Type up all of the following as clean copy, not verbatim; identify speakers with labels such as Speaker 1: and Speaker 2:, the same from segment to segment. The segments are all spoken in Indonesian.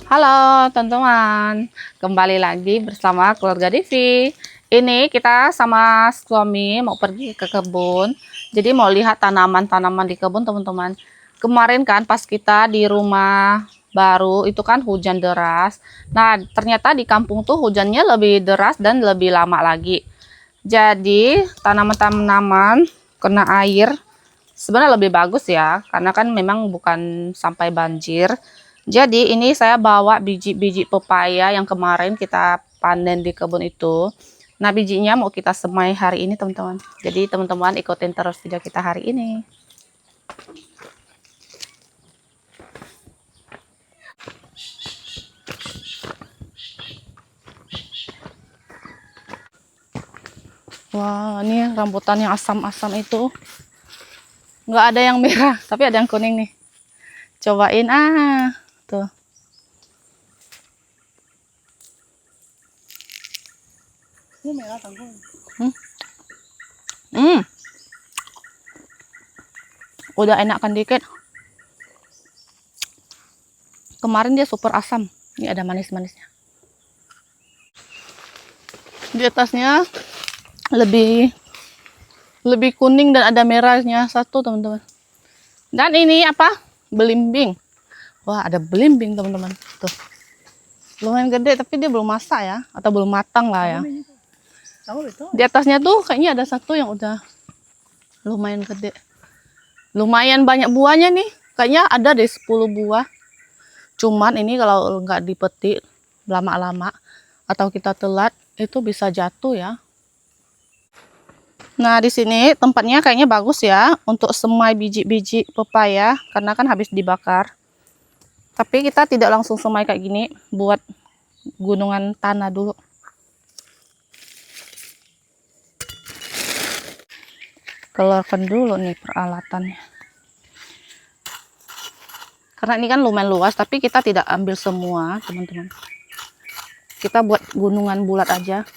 Speaker 1: Halo teman-teman, kembali lagi bersama keluarga Devi. Ini kita sama suami mau pergi ke kebun. Jadi mau lihat tanaman-tanaman di kebun teman-teman. Kemarin kan pas kita di rumah baru itu kan hujan deras. Nah ternyata di kampung tuh hujannya lebih deras dan lebih lama lagi. Jadi tanaman-tanaman kena air sebenarnya lebih bagus ya, karena kan memang bukan sampai banjir. Jadi ini saya bawa biji-biji pepaya yang kemarin kita panen di kebun itu. Nah bijinya mau kita semai hari ini teman-teman. Jadi teman-teman ikutin terus video kita hari ini. Wah ini rambutan yang asam-asam itu. Nggak ada yang merah, tapi ada yang kuning nih. Cobain tuh. Ini merah tanggung. Udah enak kan dikit. Kemarin dia super asam. Ini ada manis-manisnya. Di atasnya lebih kuning dan ada merahnya satu teman-teman. Dan ini apa? Belimbing. Wah ada belimbing teman-teman. Tuh. Lumayan gede tapi dia belum masak ya, atau belum matang lah ya. Di atasnya tuh kayaknya ada satu yang udah lumayan gede. Lumayan banyak buahnya nih. Kayaknya ada deh 10 buah. Cuman ini kalau nggak dipetik lama-lama atau kita telat itu bisa jatuh ya. Nah di sini tempatnya kayaknya bagus ya untuk semai biji-biji pepaya karena kan habis dibakar. Tapi kita tidak langsung semai kayak gini, buat gunungan tanah dulu. Keluarkan dulu nih peralatannya. Karena ini kan lumayan luas, tapi kita tidak ambil semua teman-teman. Kita buat gunungan bulat aja.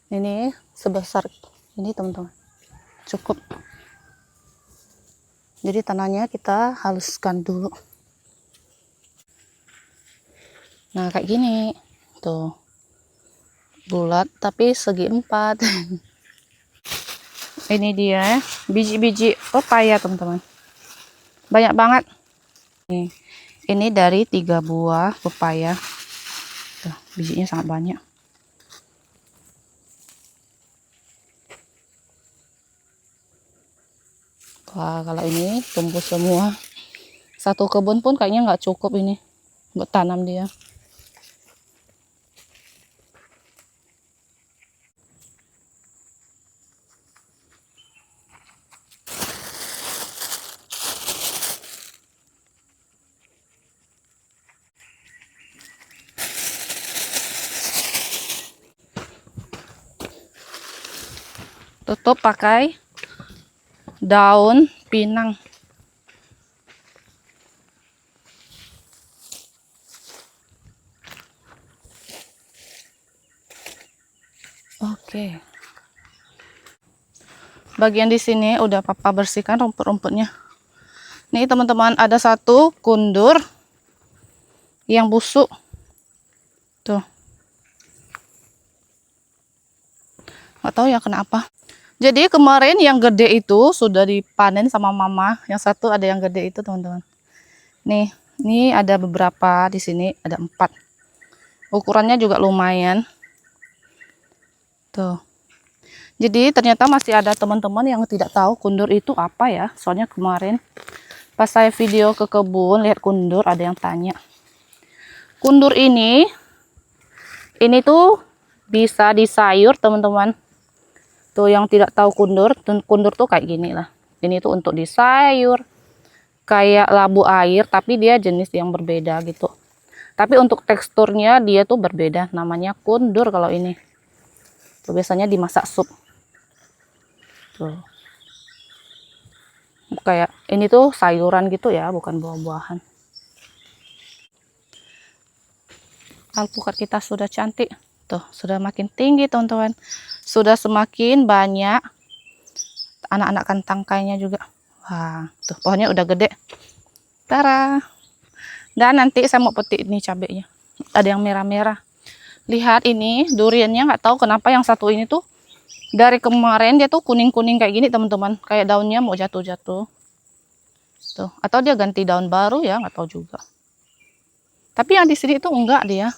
Speaker 1: Ini sebesar ini teman-teman, cukup. Jadi tanahnya kita haluskan dulu. Nah kayak gini tuh, bulat tapi segi 4. Ini dia biji-biji pepaya teman-teman, banyak banget nih. Ini dari 3 buah pepaya tuh, bijinya sangat banyak. Wah kalau ini tumbuh semua, satu kebun pun kayaknya nggak cukup ini buat tanam dia. Tutup pakai daun pinang. Oke. Bagian di sini udah papa bersihkan rumput-rumputnya. Nih teman-teman, ada satu kundur yang busuk. Tuh. Nggak tahu ya kenapa. Jadi kemarin yang gede itu sudah dipanen sama mama. Yang satu ada yang gede itu teman-teman. Nih, ini ada beberapa di sini, ada 4. Ukurannya juga lumayan. Tuh. Jadi ternyata masih ada teman-teman yang tidak tahu kundur itu apa ya. Soalnya kemarin pas saya video ke kebun lihat kundur, ada yang tanya. Kundur ini tuh bisa disayur teman-teman. Tuh yang tidak tahu kundur tuh kayak gini lah. Ini tuh untuk di sayur. Kayak labu air, tapi dia jenis yang berbeda gitu. Tapi untuk teksturnya dia tuh berbeda. Namanya kundur kalau ini. Tuh biasanya dimasak sup. Tuh. Kayak ini tuh sayuran gitu ya, bukan buah-buahan. Alpukat kita sudah cantik. Tuh, sudah makin tinggi teman-teman. Sudah semakin banyak anak-anak kentangkainya juga. Wah, tuh pohonnya udah gede. Tara. Dan nanti saya mau petik ini cabenya. Ada yang merah-merah. Lihat ini duriannya, nggak tahu kenapa yang satu ini tuh dari kemarin dia tuh kuning-kuning kayak gini teman-teman. Kayak daunnya mau jatuh-jatuh. Tuh, atau dia ganti daun baru ya, nggak tahu juga. Tapi yang di sini itu enggak dia.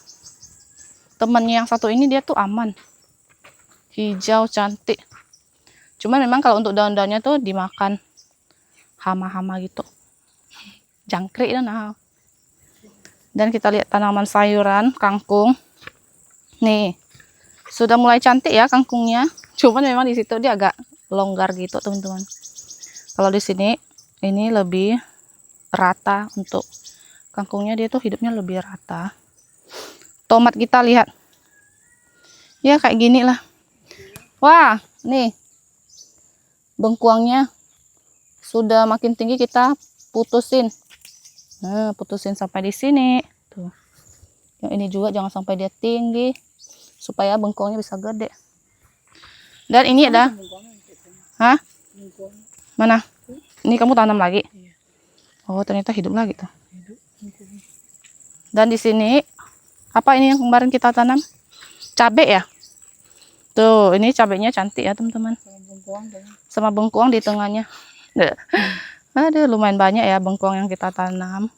Speaker 1: Temennya yang satu ini dia tuh aman. Hijau cantik. Cuma memang kalau untuk daun-daunnya tuh dimakan hama-hama gitu. Jangkrik dan nah. Dan kita lihat tanaman sayuran, kangkung. Nih, sudah mulai cantik ya kangkungnya. Cuman memang di situ dia agak longgar gitu teman-teman. Kalau di sini ini lebih rata untuk kangkungnya, dia tuh hidupnya lebih rata. Tomat kita lihat. Ya kayak gini lah. Wah, nih. Bengkuangnya sudah makin tinggi, kita putusin. Nah, putusin sampai di sini. Tuh. Yang ini juga jangan sampai dia tinggi supaya bengkuangnya bisa gede. Dan ini ada. Hah? Mana? Ini kamu tanam lagi? Oh, ternyata hidup lagi tuh. Dan di sini apa ini yang kemarin kita tanam? Cabai ya? Tuh, ini cabainya cantik ya, teman-teman. Sama bengkuang di tengahnya. Aduh, lumayan banyak ya bengkuang yang kita tanam.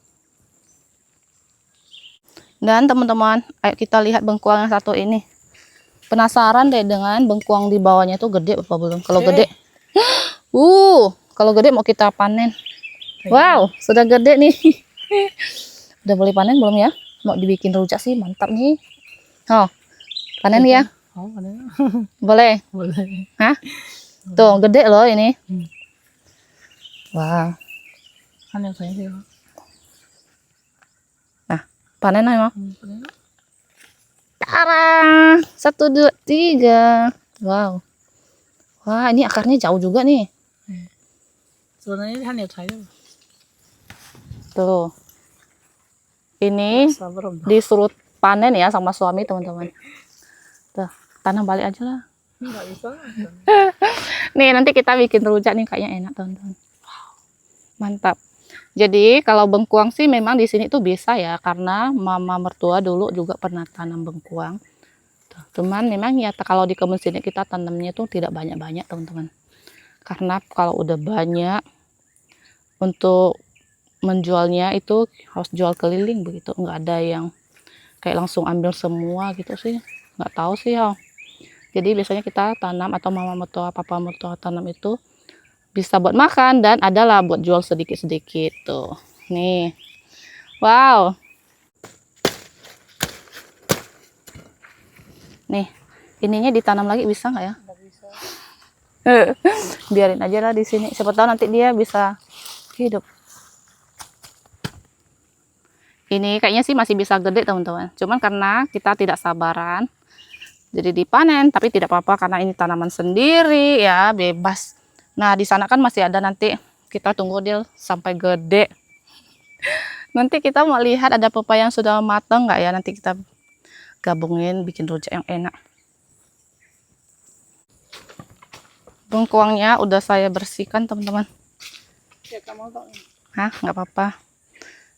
Speaker 1: Dan teman-teman, ayo kita lihat bengkuang yang satu ini. Penasaran deh dengan bengkuang di bawahnya itu gede apa belum? Kalau gede. Kalau gede mau kita panen. Wow, sudah gede nih. Udah boleh panen belum ya? Mau dibikin rujak sih, mantap nih. Oh, panen ya?
Speaker 2: Oh, panen.
Speaker 1: Boleh?
Speaker 2: Boleh.
Speaker 1: Hah? Tuh, gede loh ini. Wow.
Speaker 2: Kan yang saya sih.
Speaker 1: Nah, panen ayo.
Speaker 2: Panen.
Speaker 1: Tara, 1, 2, 3. Wow. Wah, ini akarnya jauh juga nih.
Speaker 2: Sebenarnya kan yang saya.
Speaker 1: Tuh. Ini disuruh panen ya sama suami teman-teman. Tuh, tanam balik aja lah.
Speaker 2: Nggak bisa.
Speaker 1: Nih, nanti kita bikin rujak nih, kayaknya enak teman-teman. Mantap. Jadi kalau bengkuang sih memang di sini tuh bisa ya, karena mama mertua dulu juga pernah tanam bengkuang. Cuman memang ya kalau di kebun sini kita tanamnya tuh tidak banyak-banyak teman-teman. Karena kalau udah banyak untuk menjualnya itu harus jual keliling begitu, nggak ada yang kayak langsung ambil semua gitu sih, nggak tahu sih ya. Jadi biasanya kita tanam atau mama mertua, papa mertua tanam itu bisa buat makan dan adalah buat jual sedikit-sedikit tuh. Nih, wow. Nih, ininya ditanam lagi bisa nggak ya?
Speaker 2: Nggak bisa.
Speaker 1: Biarin aja lah di sini. Siapa tahu nanti dia bisa hidup. Ini kayaknya sih masih bisa gede teman-teman. Cuman karena kita tidak sabaran, jadi dipanen. Tapi tidak apa-apa karena ini tanaman sendiri ya, bebas. Nah di sana kan masih ada, nanti kita tunggu dia sampai gede. Nanti kita mau lihat ada pepaya yang sudah matang nggak ya. Nanti kita gabungin bikin rujak yang enak. Bengkuangnya udah saya bersihkan teman-teman.
Speaker 2: Ya, kamu tahu.
Speaker 1: Hah, nggak apa-apa.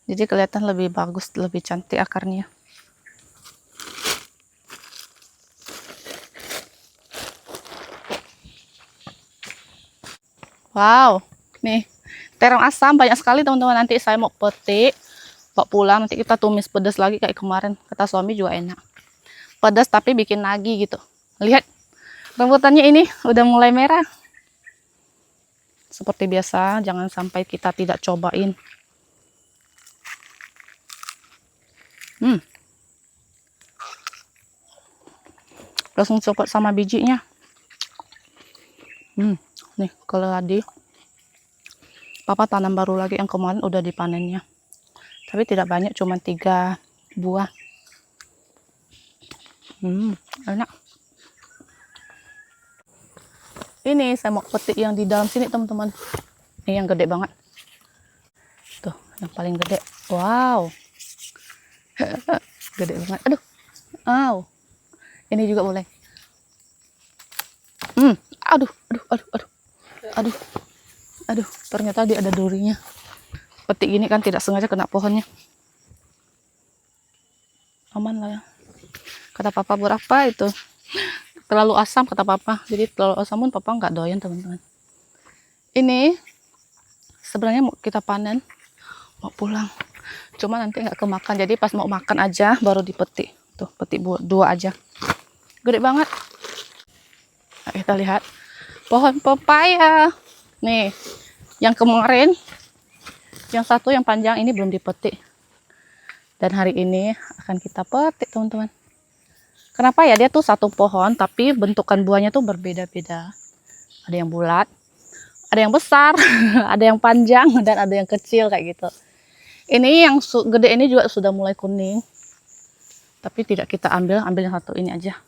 Speaker 1: Jadi kelihatan lebih bagus, lebih cantik akarnya. Wow, nih terong asam banyak sekali teman-teman. Nanti saya mau petik, bawa pulang, nanti kita tumis pedas lagi kayak kemarin. Kata suami juga enak. Pedas tapi bikin nagih gitu. Lihat, rambutannya ini udah mulai merah. Seperti biasa, jangan sampai kita tidak cobain. Langsung copot sama bijinya. Nih kalau tadi Papa tanam baru lagi, yang kemarin udah dipanennya. Tapi tidak banyak, cuma 3 buah. Enak. Ini saya mau petik yang di dalam sini, teman-teman. Ini yang gede banget. Tuh, yang paling gede. Wow. Gede banget. Aduh. Wow. Ini juga boleh. Aduh, aduh, aduh, aduh. Aduh. Aduh, ternyata dia ada durinya. Petik gini kan tidak sengaja kena pohonnya. Aman lah ya. Kata papa, berapa itu? Terlalu asam kata papa. Jadi terlalu asam pun papa nggak doyan, teman-teman. Ini sebenarnya mau kita panen, mau pulang. Cuma nanti nggak kemakan. Jadi pas mau makan aja baru dipetik. Tuh, petik 2 aja. Gede banget. Nah, kita lihat pohon pepaya. Nih, yang kemarin, yang satu yang panjang ini belum dipetik. Dan hari ini akan kita petik, teman-teman. Kenapa ya, dia tuh satu pohon tapi bentukan buahnya tuh berbeda-beda. Ada yang bulat, ada yang besar, ada yang panjang, dan ada yang kecil kayak gitu. Ini yang gede ini juga sudah mulai kuning. Tapi tidak kita ambil yang satu ini aja.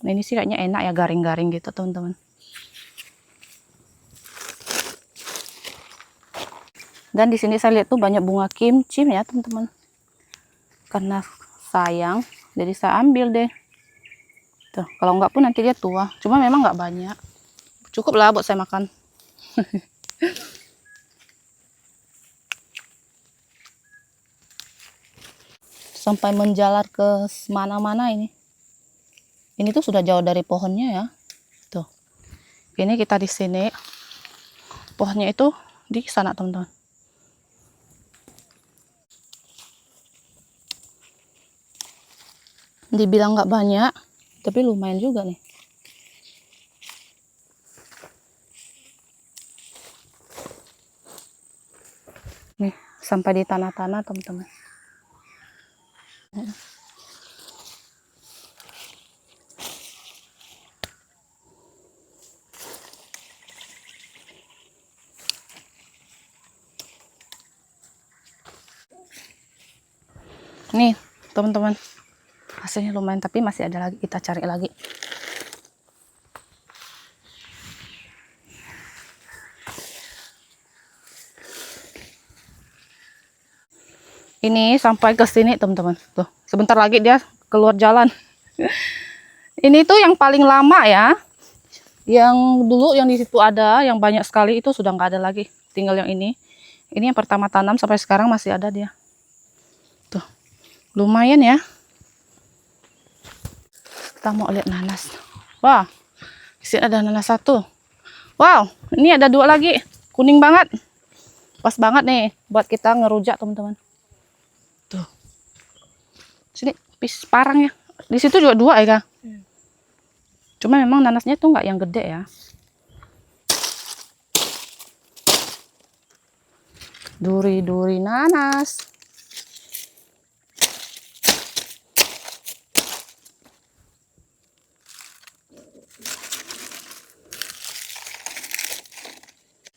Speaker 1: Nah, ini sih kayaknya enak ya, garing-garing gitu, teman-teman. Dan di sini saya lihat tuh banyak bunga kimchi ya, teman-teman. Karena sayang, jadi saya ambil deh. Tuh, kalau enggak pun nanti dia tua. Cuma memang nggak banyak. Cukup lah buat saya makan. Sampai menjalar ke mana-mana ini. Ini tuh sudah jauh dari pohonnya ya. Tuh. Ini kita di sini. Pohonnya itu di sana, teman-teman. Dibilang nggak banyak, tapi lumayan juga nih. Nih, sampai di tanah-tanah, teman-teman. Nih, teman-teman. Hasilnya lumayan, tapi masih ada lagi, kita cari lagi. Ini sampai ke sini, teman-teman. Tuh, sebentar lagi dia keluar jalan. Ini tuh yang paling lama ya. Yang dulu yang di situ ada, yang banyak sekali itu sudah nggak ada lagi. Tinggal yang ini. Ini yang pertama tanam sampai sekarang masih ada dia. Tuh, lumayan ya. Kita mau lihat nanas. Wah, di sini ada nanas 1. Wow, ini ada 2 lagi. Kuning banget. Pas banget nih buat kita ngerujak, teman-teman. Tuh. Sini parang ya. Di situ juga 2 ya, Kak. Cuma memang nanasnya tuh nggak yang gede ya. Duri-duri nanas.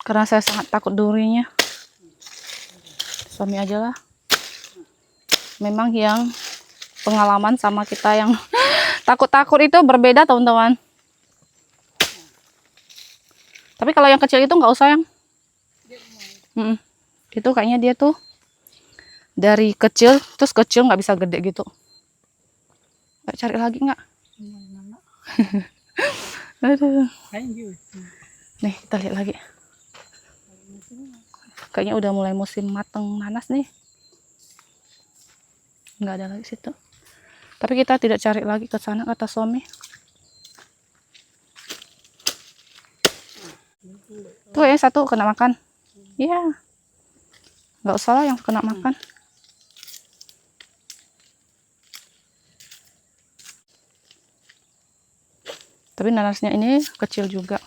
Speaker 1: Karena saya sangat takut durinya. Suami aja lah. Memang yang pengalaman sama kita yang takut-takut itu berbeda, teman-teman. Tapi kalau yang kecil itu nggak usah yang. Itu kayaknya dia tuh dari kecil, terus kecil nggak bisa gede gitu. Cari lagi nggak? Aduh. Nih, kita lihat lagi. Kayaknya udah mulai musim mateng nanas nih. Nggak ada lagi situ. Tapi kita tidak cari lagi ke sana, kata suami. Tuh ya, 1 kena makan. Iya. Nggak usah lah yang kena makan. Tapi nanasnya ini kecil juga.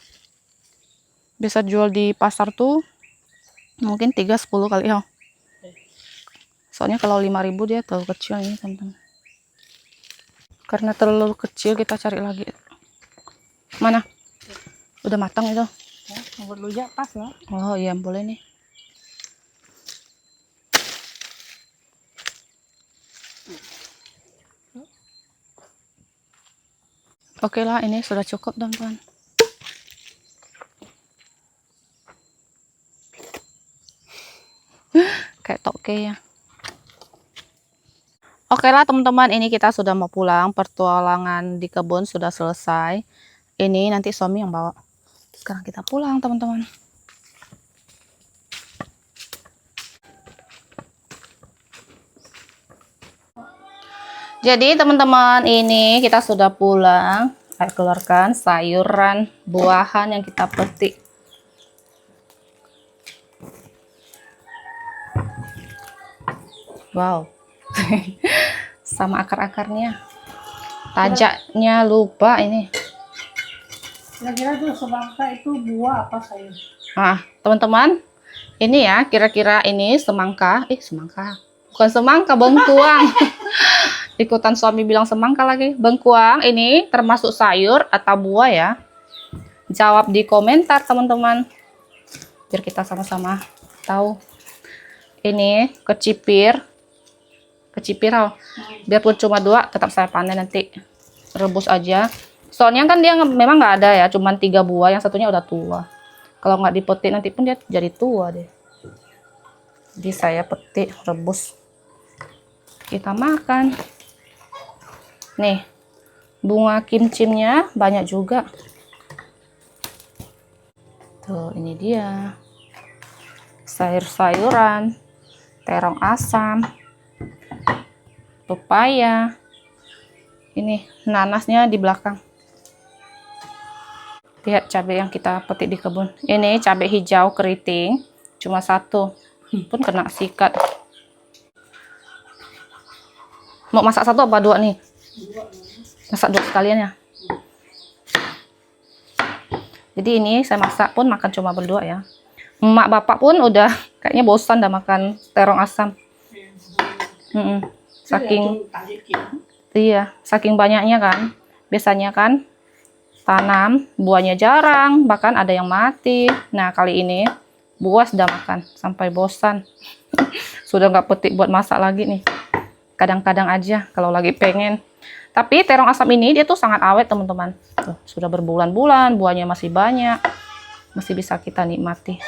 Speaker 1: Bisa jual di pasar tuh mungkin 3-10 kali ya. Soalnya kalau 5.000 dia terlalu kecil ini, teman-teman. Karena terlalu kecil kita cari lagi. Mana? Udah matang itu.
Speaker 2: Buat rujak pas ya.
Speaker 1: Oh iya, boleh nih. Oke lah, ini sudah cukup teman-teman. Kayak toke ya. Oke lah teman-teman, ini kita sudah mau pulang. Pertualangan di kebun sudah selesai. Ini nanti suami yang bawa. Sekarang kita pulang teman-teman. Jadi teman-teman, ini kita sudah pulang. Saya keluarkan sayuran, buahan yang kita petik. Wow. Sama akar-akarnya. Tajaknya lupa ini.
Speaker 2: Kira-kira tuh semangka itu buah apa sayur?
Speaker 1: Ah, teman-teman, ini ya kira-kira ini semangka. Semangka. Bukan semangka, bengkuang. Ikutan suami bilang semangka lagi. Bengkuang ini termasuk sayur atau buah ya? Jawab di komentar teman-teman. Biar kita sama-sama tahu. Ini kecipir. Oh. Biarpun cuma 2, tetap saya panen nanti. Rebus aja. Soalnya kan dia memang nggak ada ya, cuma 3 buah, yang satunya udah tua. Kalau nggak dipetik nanti pun dia jadi tua deh. Jadi saya petik, rebus. Kita makan. Nih, bunga kimchimnya banyak juga. Tuh, ini dia. Sayur-sayuran, terong asam, pepaya. Ini nanasnya di belakang. Lihat cabai yang kita petik di kebun. Ini cabai hijau keriting, cuma 1, pun kena sikat. Mau masak 1 apa 2 nih? Masak 2 sekalian ya. Jadi ini saya masak pun makan cuma berdua ya. Emak bapak pun udah kayaknya bosan dah makan terong asam. Saking iya, saking banyaknya kan. Biasanya kan tanam buahnya jarang, bahkan ada yang mati. Nah kali ini buah sudah makan sampai bosan. Sudah nggak petik buat masak lagi nih. Kadang-kadang aja kalau lagi pengen. Tapi terong asam ini dia tuh sangat awet teman-teman. Sudah berbulan-bulan, buahnya masih banyak, masih bisa kita nikmati.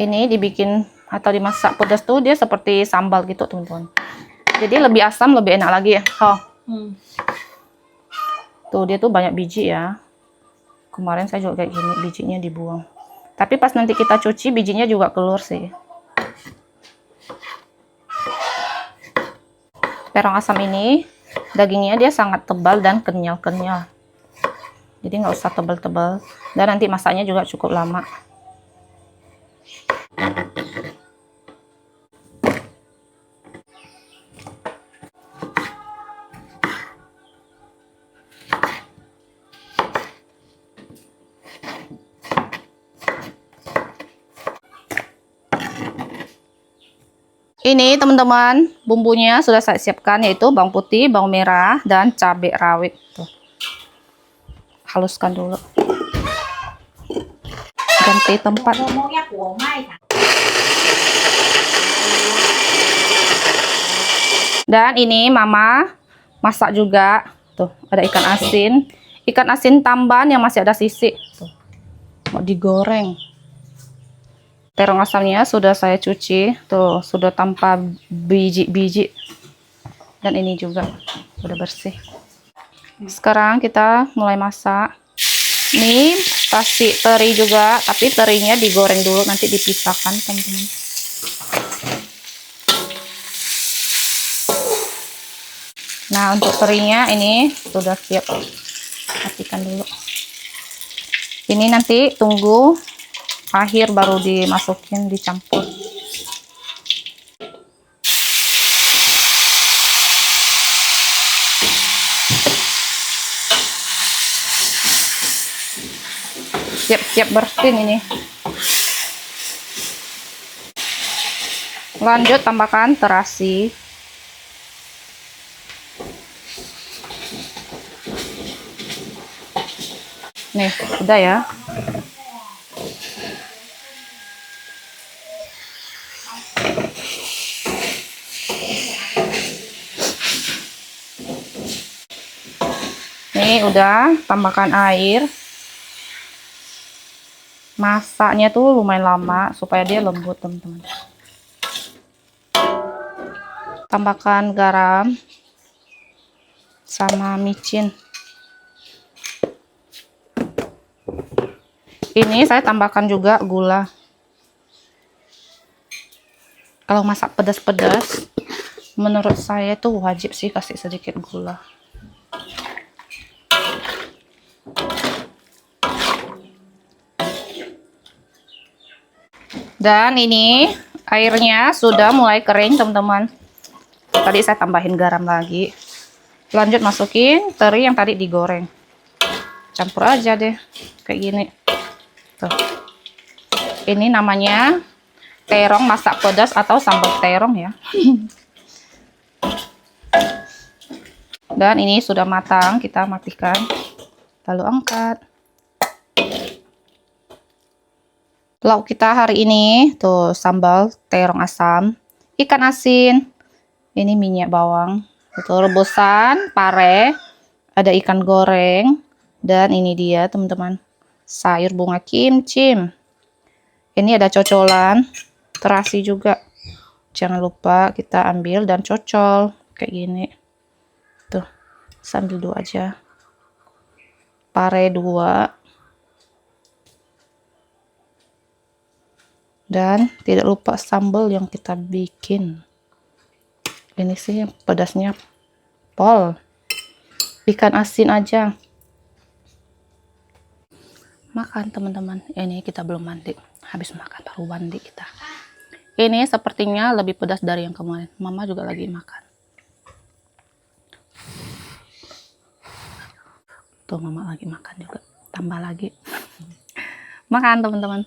Speaker 1: Ini dibikin atau dimasak pedas tuh dia seperti sambal gitu teman-teman. Jadi lebih asam, lebih enak lagi ya. Tuh dia tuh banyak biji ya. Kemarin saya juga kayak gini, bijinya dibuang. Tapi pas nanti kita cuci bijinya juga keluar sih. Terong asam ini dagingnya dia sangat tebal dan kenyal-kenyal. Jadi nggak usah tebal-tebal. Dan nanti masaknya juga cukup lama. Ini teman-teman, bumbunya sudah saya siapkan, yaitu bawang putih, bawang merah, dan cabai rawit. Tuh. Haluskan dulu. Ganti tempat. Dan ini mama masak juga. Tuh, ada ikan asin. Ikan asin tamban yang masih ada sisi. Tuh. Mau digoreng. Terong asamnya sudah saya cuci, tuh sudah tanpa biji-biji, dan ini juga sudah bersih. Sekarang kita mulai masak. Ini pasti teri juga, tapi terinya digoreng dulu, nanti dipisahkan teman-teman. Nah untuk terinya ini sudah siap, matikan dulu. Ini nanti tunggu akhir baru dimasukin, dicampur. Siap-siap bersin ini. Lanjut tambahkan terasi. Nih, udah ya. Nih udah, tambahkan air. Masaknya tuh lumayan lama supaya dia lembut, teman-teman. Tambahkan garam sama micin. Ini saya tambahkan juga gula. Kalau masak pedas-pedas, menurut saya itu wajib sih kasih sedikit gula. Dan ini airnya sudah mulai kering, teman-teman. Tadi saya tambahin garam lagi. Lanjut masukin teri yang tadi digoreng. Campur aja deh kayak gini. Tuh. Ini namanya terong masak pedas atau sambal terong ya. Dan ini sudah matang, kita matikan. Lalu angkat. Lauk kita hari ini tuh sambal terong asam, ikan asin, ini minyak bawang, itu rebusan, pare, ada ikan goreng, dan ini dia teman-teman sayur bunga kimchi. Ini ada cocolan, terasi juga. Jangan lupa kita ambil dan cocol kayak gini. Tuh, sambil dua aja. Pare 2. Dan tidak lupa sambal yang kita bikin. Ini sih pedasnya pol. Ikan asin aja. Makan teman-teman. Ini kita belum mandi. Habis makan baru mandi kita. Ini sepertinya lebih pedas dari yang kemarin. Mama juga lagi makan. Tuh mama lagi makan juga. Tambah lagi. Makan teman-teman.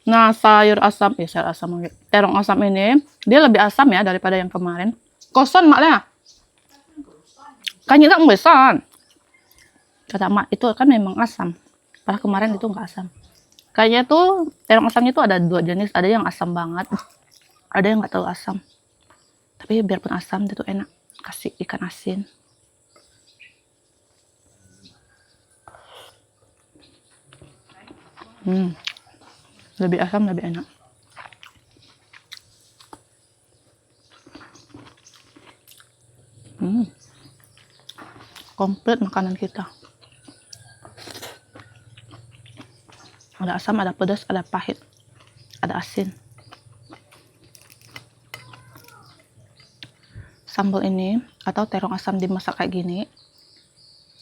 Speaker 1: Nah, sayur asam terong asam ini dia lebih asam ya daripada yang kemarin. Koson maknya. Kayaknya tak besan. Kata mak itu kan memang asam. Padahal kemarin itu nggak asam. Kayaknya tuh terong asamnya tuh ada 2 jenis. Ada yang asam banget, ada yang nggak terlalu asam. Tapi biarpun asam itu enak. Kasih ikan asin. Lebih asam, lebih enak. Komplit makanan kita. Ada asam, ada pedas, ada pahit, ada asin. Sambal ini atau terong asam dimasak kayak gini,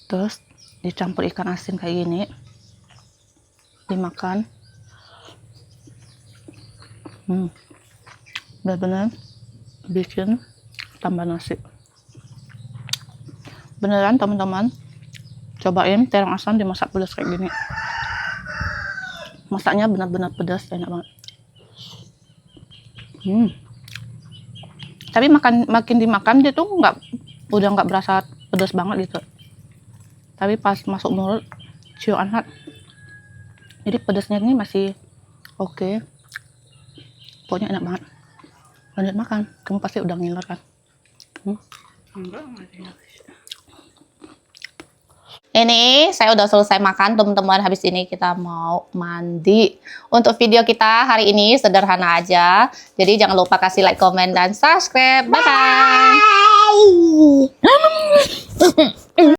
Speaker 1: terus dicampur ikan asin kayak gini, dimakan. Bener-bener bikin tambah nasi. Beneran teman-teman, cobain terong asam dimasak pedas kayak gini. Masaknya benar-benar pedas, enak banget. Tapi makin dimakan dia tuh udah nggak berasa pedas banget gitu. Tapi pas masuk mulut cium anget. Jadi pedasnya ini masih oke. Pokoknya enak banget. Lanjut makan. Kamu pasti udah ngiler kan? Ini saya udah selesai makan teman-teman. Habis ini kita mau mandi. Untuk video kita hari ini sederhana aja. Jadi jangan lupa kasih like, komen, dan subscribe. Bye-bye.